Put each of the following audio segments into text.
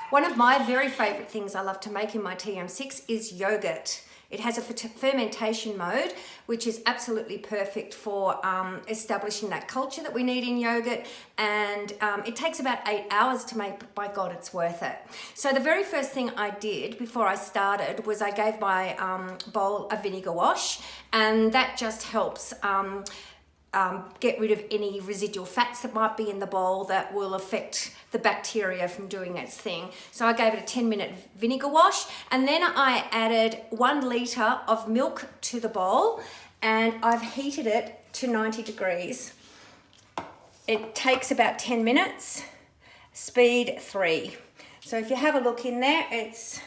One of my very favorite things I love to make in my TM6 is yogurt. It has a fermentation mode, which is absolutely perfect for establishing that culture that we need in yogurt. And it takes about 8 hours to make, but by God, it's worth it. So the very first thing I did before I started was I gave my bowl a vinegar wash, and that just helps get rid of any residual fats that might be in the bowl that will affect the bacteria from doing its thing. So I gave it a 10-minute vinegar wash, and then I added 1 litre of milk to the bowl, and I've heated it to 90 degrees. It takes about 10 minutes, speed 3. So if you have a look in there, it's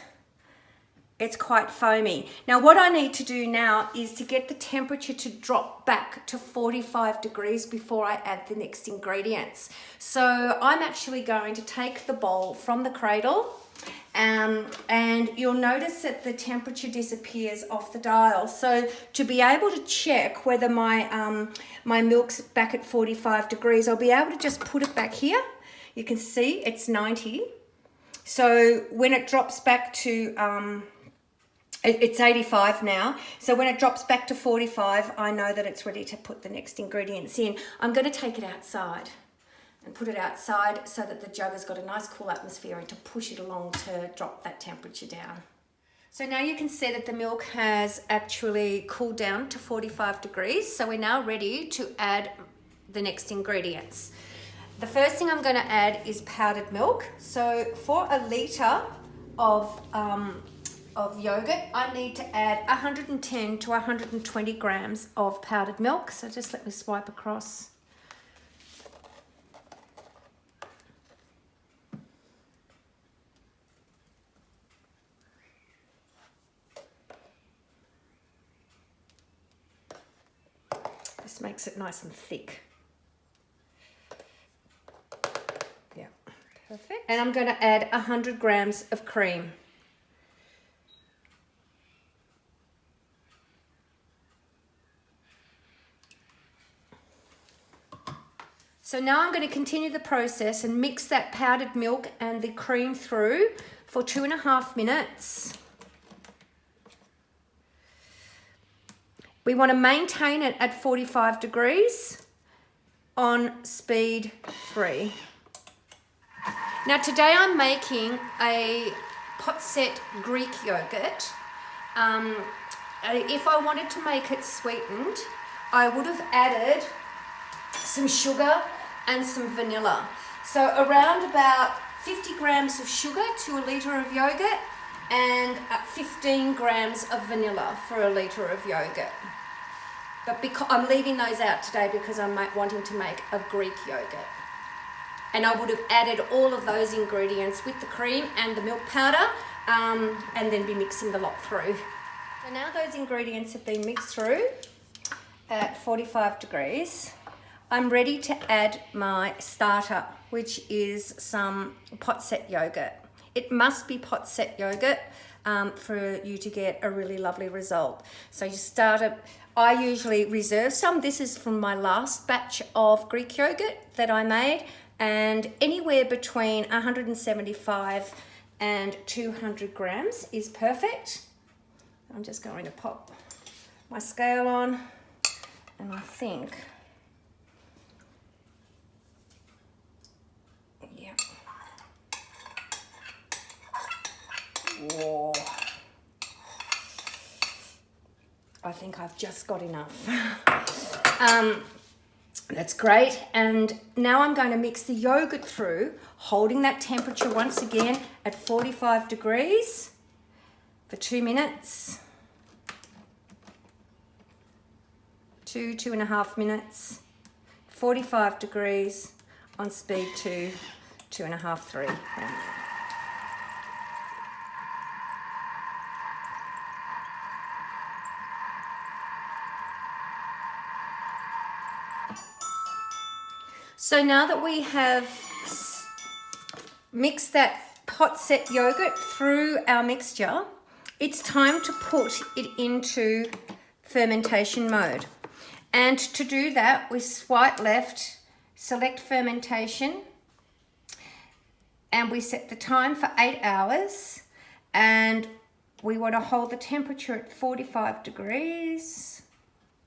quite foamy. Now what I need to do now is to get the temperature to drop back to 45 degrees before I add the next ingredients. So I'm actually going to take the bowl from the cradle, and you'll notice that the temperature disappears off the dial. So to be able to check whether my milk's back at 45 degrees, I'll be able to just put it back here. You can see it's 90. So when it drops back to it's 85 now. So when it drops back to 45, I know that it's ready to put the next ingredients in. I'm going to take it outside and put it outside so that the jug has got a nice cool atmosphere and to push it along to drop that temperature down. So now you can see that the milk has actually cooled down to 45 degrees. So we're now ready to add the next ingredients. The first thing I'm going to add is powdered milk. So for a litre of yogurt, I need to add 110 to 120 grams of powdered milk. So just let me swipe across. This makes it nice and thick. Yeah, perfect. And I'm going to add 100 grams of cream. So now I'm going to continue the process and mix that powdered milk and the cream through for 2.5 minutes. We want to maintain it at 45 degrees on speed 3. Now today I'm making a pot-set Greek yogurt. If I wanted to make it sweetened, I would have added some sugar and some vanilla. So around about 50 grams of sugar to a litre of yogurt, and 15 grams of vanilla for a litre of yogurt. But because I'm leaving those out today because I'm wanting to make a Greek yogurt. And I would have added all of those ingredients with the cream and the milk powder, and then be mixing the lot through. So now those ingredients have been mixed through at 45 degrees. I'm ready to add my starter, which is some pot-set yogurt. It must be pot-set yogurt for you to get a really lovely result. So you start it. I usually reserve some. This is from my last batch of Greek yogurt that I made, and anywhere between 175 and 200 grams is perfect. I'm just going to pop my scale on, and I think, yeah. Whoa. I think I've just got enough. That's great. And now I'm going to mix the yogurt through, holding that temperature once again at 45 degrees for 2 minutes. 2.5 minutes. 45 degrees on speed 2, 2.5, 3. So now that we have mixed that pot-set yogurt through our mixture, it's time to put it into fermentation mode. And to do that, we swipe left, select fermentation, and we set the time for 8 hours, and we want to hold the temperature at 45 degrees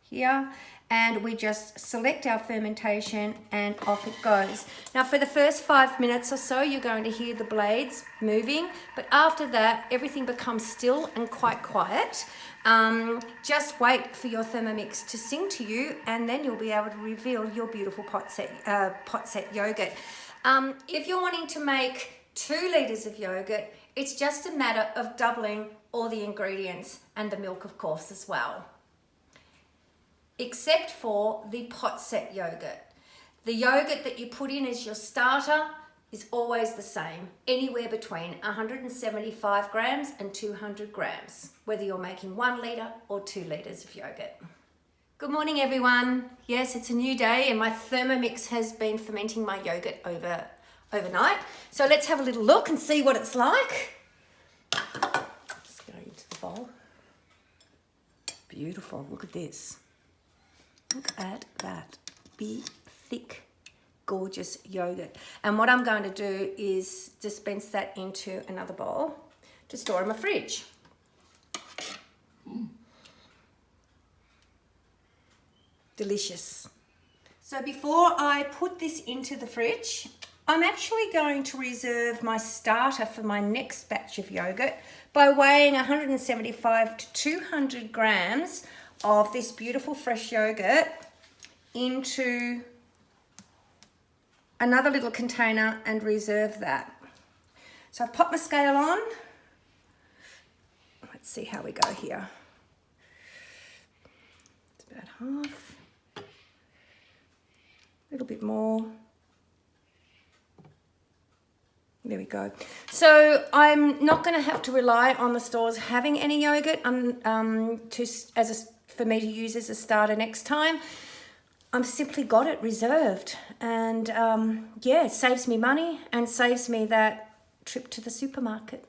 here, and we just select our fermentation and off it goes. Now for the first 5 minutes or so, you're going to hear the blades moving, but after that, everything becomes still and quite quiet. Just wait for your Thermomix to sing to you, and then you'll be able to reveal your beautiful pot set yogurt. If you're wanting to make 2 litres of yogurt, it's just a matter of doubling all the ingredients and the milk, of course, as well. Except for the pot set yogurt. The yogurt that you put in as your starter is always the same, anywhere between 175 grams and 200 grams, whether you're making 1 litre or 2 litres of yogurt. Good morning, everyone. Yes, it's a new day, and my Thermomix has been fermenting my yogurt overnight. So let's have a little look and see what it's like. Let's go into the bowl. Beautiful, look at this. Look at that big, thick, gorgeous yogurt. And what I'm going to do is dispense that into another bowl to store in my fridge. Delicious. So before I put this into the fridge, I'm actually going to reserve my starter for my next batch of yogurt by weighing 175 to 200 grams of this beautiful fresh yogurt into another little container and reserve that. So I've popped my scale on. Let's see how we go here. It's about half. A little bit more. There we go. So I'm not going to have to rely on the stores having any yogurt for me to use as a starter next time. I've simply got it reserved, and yeah, it saves me money and saves me that trip to the supermarket.